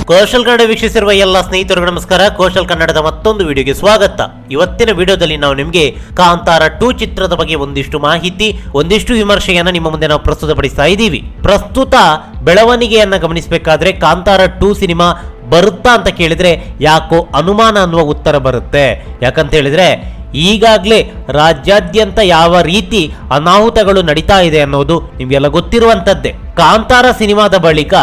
ಕೋಶಲ್ ಕನ್ನಡ ವೀಕ್ಷಿಸಿರುವ ಎಲ್ಲ ಸ್ನೇಹಿತರಿಗೆ ನಮಸ್ಕಾರ. ಕೋಶಲ್ ಕನ್ನಡದ ಮತ್ತೊಂದು ವಿಡಿಯೋಗೆ ಸ್ವಾಗತ. ಇವತ್ತಿನ ವಿಡಿಯೋದಲ್ಲಿ ನಾವು ನಿಮಗೆ ಕಾಂತಾರ 2 ಚಿತ್ರದ ಬಗ್ಗೆ ಒಂದಿಷ್ಟು ಮಾಹಿತಿ, ಒಂದಿಷ್ಟು ವಿಮರ್ಶೆಯನ್ನ ನಿಮ್ಮ ಮುಂದೆ ನಾವು ಪ್ರಸ್ತುತಪಡಿಸ್ತಾ ಇದ್ದೀವಿ. ಪ್ರಸ್ತುತ ಬೆಳವಣಿಗೆಯನ್ನ ಗಮನಿಸಬೇಕಾದ್ರೆ ಕಾಂತಾರ 2 ಸಿನಿಮಾ ಬರುತ್ತಾ ಅಂತ ಕೇಳಿದ್ರೆ ಯಾಕೋ ಅನುಮಾನ ಅನ್ನುವ ಉತ್ತರ ಬರುತ್ತೆ. ಯಾಕಂತ ಹೇಳಿದ್ರೆ ಈಗಾಗಲೇ ರಾಜ್ಯಾದ್ಯಂತ ಯಾವ ರೀತಿ ಅನಾಹುತಗಳು ನಡೀತಾ ಇದೆ ಅನ್ನೋದು ನಿಮಗೆಲ್ಲ ಗೊತ್ತಿರುವಂತದ್ದೇ. ಕಾಂತಾರ ಸಿನಿಮಾದ ಬಳಿಕ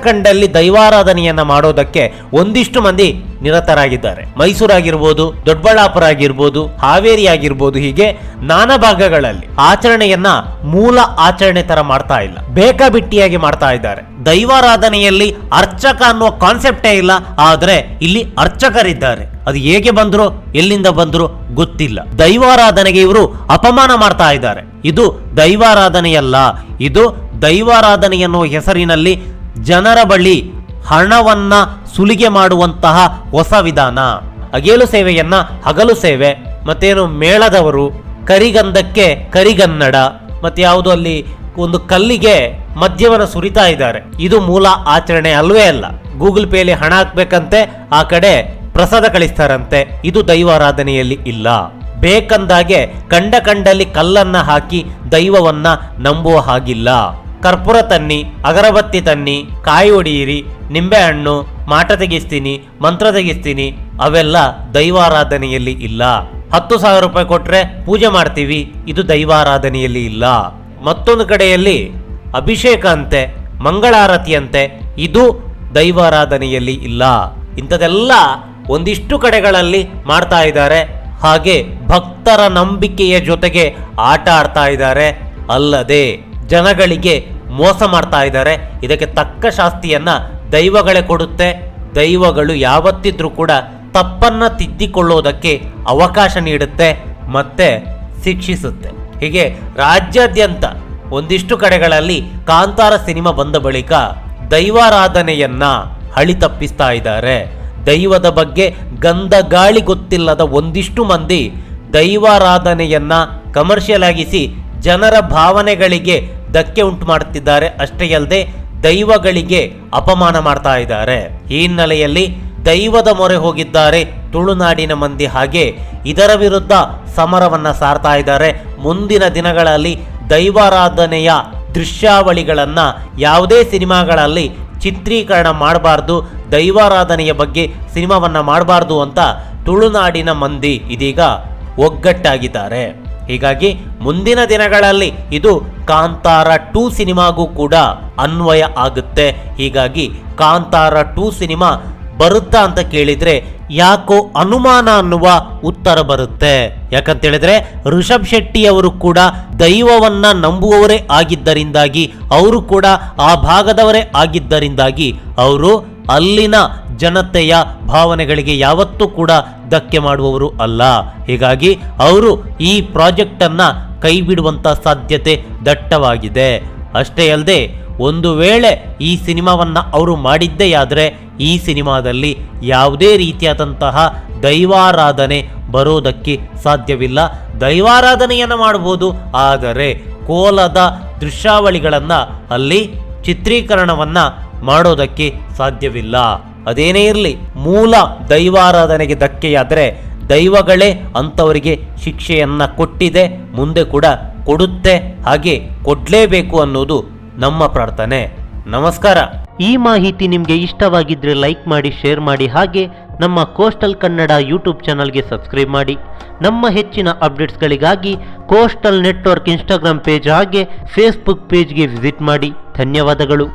ಕಂಡಲ್ಲಿ ದೈವಾರಾಧನೆಯನ್ನ ಮಾಡೋದಕ್ಕೆ ಒಂದಿಷ್ಟು ಮಂದಿ ನಿರತರಾಗಿದ್ದಾರೆ. ಮೈಸೂರು ಆಗಿರ್ಬೋದು, ದೊಡ್ಡಬಳ್ಳಾಪುರ ಆಗಿರ್ಬೋದು, ಹಾವೇರಿ ಆಗಿರ್ಬೋದು, ಹೀಗೆ ನಾನಾ ಭಾಗಗಳಲ್ಲಿ ಆಚರಣೆಯನ್ನ ಮೂಲ ಆಚರಣೆ ತರ ಮಾಡ್ತಾ ಇಲ್ಲ, ಬೇಕಾಬಿಟ್ಟಿಯಾಗಿ ಮಾಡ್ತಾ ಇದ್ದಾರೆ. ದೈವಾರಾಧನೆಯಲ್ಲಿ ಅರ್ಚಕ ಅನ್ನುವ ಕಾನ್ಸೆಪ್ಟೇ ಇಲ್ಲ, ಆದ್ರೆ ಇಲ್ಲಿ ಅರ್ಚಕರಿದ್ದಾರೆ. ಅದು ಹೇಗೆ ಬಂದ್ರು, ಎಲ್ಲಿಂದ ಬಂದ್ರು ಗೊತ್ತಿಲ್ಲ. ದೈವಾರಾಧನೆಗೆ ಇವರು ಅಪಮಾನ ಮಾಡ್ತಾ ಇದ್ದಾರೆ. ಇದು ದೈವಾರಾಧನೆಯಲ್ಲ, ಇದು ದೈವಾರಾಧನೆ ಎನ್ನುವ ಹೆಸರಿನಲ್ಲಿ ಜನರ ಬಳಿ ಹಣವನ್ನ ಸುಲಿಗೆ ಮಾಡುವಂತಹ ಹೊಸ ವಿಧಾನ. ಹಗೇಲು ಸೇವೆಯನ್ನ ಹಗಲು ಸೇವೆ, ಮತ್ತೇನು ಮೇಳದವರು, ಕರಿಗಂಧಕ್ಕೆ ಕರಿಗನ್ನಡ, ಮತ್ತೆ ಯಾವುದು ಅಲ್ಲಿ ಒಂದು ಕಲ್ಲಿಗೆ ಮದ್ಯವನ್ನ ಸುರಿತಾ ಇದ್ದಾರೆ. ಇದು ಮೂಲ ಆಚರಣೆ ಅಲ್ವೇ ಅಲ್ಲ. ಗೂಗಲ್ ಪೇಲಿ ಹಣ ಹಾಕ್ಬೇಕಂತೆ, ಆ ಕಡೆ ಪ್ರಸಾದ ಕಳಿಸ್ತಾರಂತೆ. ಇದು ದೈವಾರಾಧನೆಯಲ್ಲಿ ಇಲ್ಲ. ಬೇಕಂದಾಗೆ ಕಂಡಲ್ಲಿ ಕಲ್ಲನ್ನ ಹಾಕಿ ದೈವವನ್ನ ನಂಬುವ ಹಾಗಿಲ್ಲ. ಕರ್ಪೂರ ತನ್ನಿ, ಅಗರಬತ್ತಿ ತನ್ನಿ, ಕಾಯಿ ಹೊಡೆಯಿರಿ, ನಿಂಬೆಹಣ್ಣು, ಮಾಟ ತೆಗಿಸ್ತೀನಿ, ಮಂತ್ರ ತೆಗಿಸ್ತೀನಿ, ಅವೆಲ್ಲ ದೈವಾರಾಧನೆಯಲ್ಲಿ ಇಲ್ಲ. 10,000 ರೂಪಾಯಿ ಕೊಟ್ರೆ ಪೂಜೆ ಮಾಡ್ತೀವಿ, ಇದು ದೈವಾರಾಧನೆಯಲ್ಲಿ ಇಲ್ಲ. ಮತ್ತೊಂದು ಕಡೆಯಲ್ಲಿ ಅಭಿಷೇಕ ಅಂತೆ, ಮಂಗಳಾರತಿ ಅಂತೆ, ಇದು ದೈವಾರಾಧನೆಯಲ್ಲಿ ಇಲ್ಲ. ಇಂಥದೆಲ್ಲ ಒಂದಿಷ್ಟು ಕಡೆಗಳಲ್ಲಿ ಮಾಡ್ತಾ ಇದ್ದಾರೆ. ಹಾಗೆ ಭಕ್ತರ ನಂಬಿಕೆಯ ಜೊತೆಗೆ ಆಟ ಆಡ್ತಾ ಇದ್ದಾರೆ, ಅಲ್ಲದೆ ಜನಗಳಿಗೆ ಮೋಸ ಮಾಡ್ತಾ ಇದ್ದಾರೆ. ಇದಕ್ಕೆ ತಕ್ಕ ಶಾಸ್ತಿಯನ್ನ ದೈವಗಳೇ ಕೊಡುತ್ತೆ. ದೈವಗಳು ಯಾವತ್ತಿದ್ರೂ ಕೂಡ ತಪ್ಪನ್ನ ತಿದ್ದಿಕೊಳ್ಳೋದಕ್ಕೆ ಅವಕಾಶ ನೀಡುತ್ತೆ ಮತ್ತೆ ಶಿಕ್ಷಿಸುತ್ತೆ. ಹೀಗೆ ರಾಜ್ಯಾದ್ಯಂತ ಒಂದಿಷ್ಟು ಕಡೆಗಳಲ್ಲಿ ಕಾಂತಾರ ಸಿನಿಮಾ ಬಂದ ಬಳಿಕ ದೈವಾರಾಧನೆಯನ್ನ ಹಳಿ ತಪ್ಪಿಸ್ತಾ ಇದ್ದಾರೆ. ದೈವದ ಬಗ್ಗೆ ಗಂಧ ಗಾಳಿ ಗೊತ್ತಿಲ್ಲದ ಒಂದಿಷ್ಟು ಮಂದಿ ದೈವಾರಾಧನೆಯನ್ನ ಕಮರ್ಷಿಯಲ್ ಆಗಿಸಿ ಜನರ ಭಾವನೆಗಳಿಗೆ ಧಕ್ಕೆ ಉಂಟು ಮಾಡುತ್ತಿದ್ದಾರೆ. ಅಷ್ಟೇ ಅಲ್ಲದೆ ದೈವಗಳಿಗೆ ಅಪಮಾನ ಮಾಡ್ತಾ ಇದ್ದಾರೆ. ಈ ಹಿನ್ನೆಲೆಯಲ್ಲಿ ದೈವದ ಮೊರೆ ಹೋಗಿದ್ದಾರೆ ತುಳುನಾಡಿನ ಮಂದಿ. ಹಾಗೆ ಇದರ ವಿರುದ್ಧ ಸಮರವನ್ನ ಸಾರ್ತಾ ಇದ್ದಾರೆ. ಮುಂದಿನ ದಿನಗಳಲ್ಲಿ ದೈವಾರಾಧನೆಯ ದೃಶ್ಯಾವಳಿಗಳನ್ನ ಯಾವುದೇ ಸಿನಿಮಾಗಳಲ್ಲಿ ಚಿತ್ರೀಕರಣ ಮಾಡಬಾರ್ದು, ದೈವಾರಾಧನೆಯ ಬಗ್ಗೆ ಸಿನಿಮಾವನ್ನ ಮಾಡಬಾರ್ದು ಅಂತ ತುಳುನಾಡಿನ ಮಂದಿ ಇದೀಗ ಒಗ್ಗಟ್ಟಾಗಿದ್ದಾರೆ. ಹೀಗಾಗಿ ಮುಂದಿನ ದಿನಗಳಲ್ಲಿ ಇದು ಕಾಂತಾರ 2 ಸಿನಿಮಾಗೂ ಕೂಡ ಅನ್ವಯ ಆಗುತ್ತೆ. ಹೀಗಾಗಿ ಕಾಂತಾರ 2 ಸಿನಿಮಾ ಬರುತ್ತಾ ಅಂತ ಕೇಳಿದ್ರೆ ಯಾಕೋ ಅನುಮಾನ ಅನ್ನುವ ಉತ್ತರ ಬರುತ್ತೆ. ಯಾಕಂತ ಹೇಳಿದ್ರೆ ಋಷಭ್ ಶೆಟ್ಟಿ ಅವರು ಕೂಡ ದೈವವನ್ನ ನಂಬುವವರೇ ಆಗಿದ್ದರಿಂದಾಗಿ, ಅವರು ಕೂಡ ಆ ಭಾಗದವರೇ ಆಗಿದ್ದರಿಂದಾಗಿ ಅವರು ಅಲ್ಲಿನ ಜನತೆಯ ಭಾವನೆಗಳಿಗೆ ಯಾವತ್ತೂ ಕೂಡ ಧಕ್ಕೆ ಮಾಡುವವರು ಅಲ್ಲ. ಹೀಗಾಗಿ ಅವರು ಈ ಪ್ರಾಜೆಕ್ಟ್ ಅನ್ನ ಕೈ ಬಿಡುವಂತ ಸಾಧ್ಯತೆ ದಟ್ಟವಾಗಿದೆ. ಅಷ್ಟೇ ಅಲ್ಲದೆ ಒಂದು ವೇಳೆ ಈ ಸಿನಿಮಾವನ್ನ ಅವರು ಮಾಡಿದ್ದೇ ಆದ್ರೆ ಈ ಸಿನಿಮಾದಲ್ಲಿ ಯಾವುದೇ ರೀತಿಯಾದಂತಹ ದೈವಾರಾಧನೆ ಬರೋದಕ್ಕೆ ಸಾಧ್ಯವಿಲ್ಲ. ದೈವಾರಾಧನೆಯನ್ನು ಮಾಡಬಹುದು, ಆದರೆ ಕೋಲದ ದೃಶ್ಯಾವಳಿಗಳನ್ನ ಅಲ್ಲಿ ಚಿತ್ರೀಕರಣವನ್ನ ಮಾಡೋದಕ್ಕೆ ಸಾಧ್ಯವಿಲ್ಲ. ಅದೇನೇ ಇರಲಿ, ಮೂಲ ದೈವಾರಾಧನೆಗೆ ಧಕ್ಕೆಯಾದರೆ ದೈವಗಳೇ ಅಂಥವರಿಗೆ ಶಿಕ್ಷೆಯನ್ನ ಕೊಟ್ಟಿದೆ, ಮುಂದೆ ಕೂಡ ಕೊಡುತ್ತೆ, ಹಾಗೆ ಕೊಡಲೇಬೇಕು ಅನ್ನೋದು ನಮ್ಮ ಪ್ರಾರ್ಥನೆ. ನಮಸ್ಕಾರ. ಈ ಮಾಹಿತಿ ನಿಮಗೆ ಇಷ್ಟವಾಗಿದ್ರೆ ಲೈಕ್ ಮಾಡಿ, ಶೇರ್ ಮಾಡಿ, ಹಾಗೆ ನಮ್ಮ ಕೋಸ್ಟಲ್ ಕನ್ನಡ ಯೂಟ್ಯೂಬ್ ಚಾನಲ್ಗೆ ಸಬ್ಸ್ಕ್ರೈಬ್ ಮಾಡಿ. ನಮ್ಮ ಹೆಚ್ಚಿನ ಅಪ್ಡೇಟ್ಸ್ಗಳಿಗಾಗಿ ಕೋಸ್ಟಲ್ ನೆಟ್ವರ್ಕ್ ಇನ್ಸ್ಟಾಗ್ರಾಮ್ ಪೇಜ್ ಹಾಗೆ ಫೇಸ್ಬುಕ್ ಪೇಜ್ಗೆ ವಿಸಿಟ್ ಮಾಡಿ. ಧನ್ಯವಾದಗಳು.